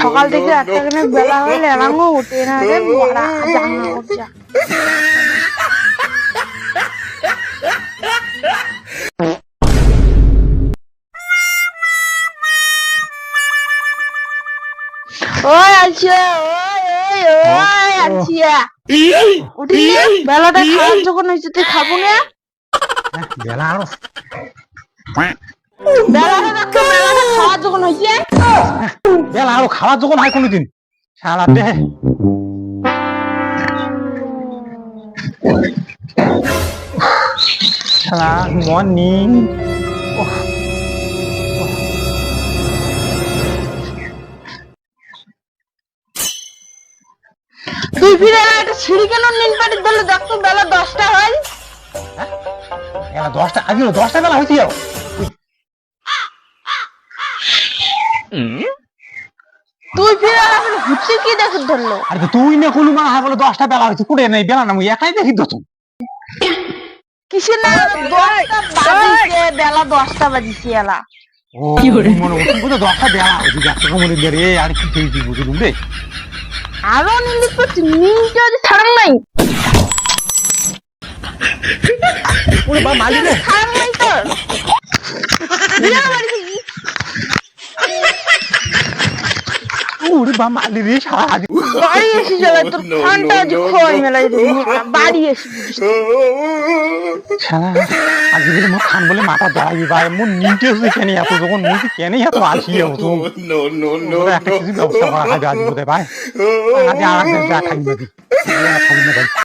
সকাল থেকে একটা করে বেলা হলে এলাঙ্গো উঠে না রে বড়া জানা উঠা ওই আছে ওই আছে উঠি বেলাটা খাওয়ার যখন হয়েছে তুই খাবো না বেলা আরো বেলাটা খাওয়ার যখন হয়েছে বেলা আরো খাওয়ার যখন হয় কোনোদিন সারাতে সারা মর্নিং তুই ফিরে একটা ছিঁড়ি কেন নিন পাটির ধরলে দেখতো বেলা 10টা হয় বেলা 10টা আগে 10টা বেলা হয়েছে যাও তুই ফিরে এখন হুচ্ছে কি দেখে ধরলো আরে তুই না কোনো মা হয় বলে 10টা বেলা হয়েছে কুড়ে নেই বেলা না মুই একাই দেখি তো কিসের না 10টা বাজিছে বেলা 10টা বাজিছে এলা ও মনে হচ্ছে বুঝো 10টা বেলা হয়েছে যাচ্ছে কমলে রে আর কি খেয়েছি বুঝলুম রে আরো নিলি তো মিনিট যদি ছাড়ান নাই ওরে বা মালি রে ছাড়ান নাই তো বিয়া বাড়ি থেকে ওরে বা মালি রে সারা আজ বাড়ি এসে গেলে তোর খানটা যে খোয়াই মেলাই রে বাড়ি এসে শালা আজ বলে মোর খান বলে মাথা দাঁড়াবি ভাই মোর নিতে হচ্ছে কেন এত যখন মুই কেন এত আসি হতো একটা কিছু ব্যবস্থা করা হবে আজ বোধ ভাই আজ আর যা থাকবে থাকবে ভাই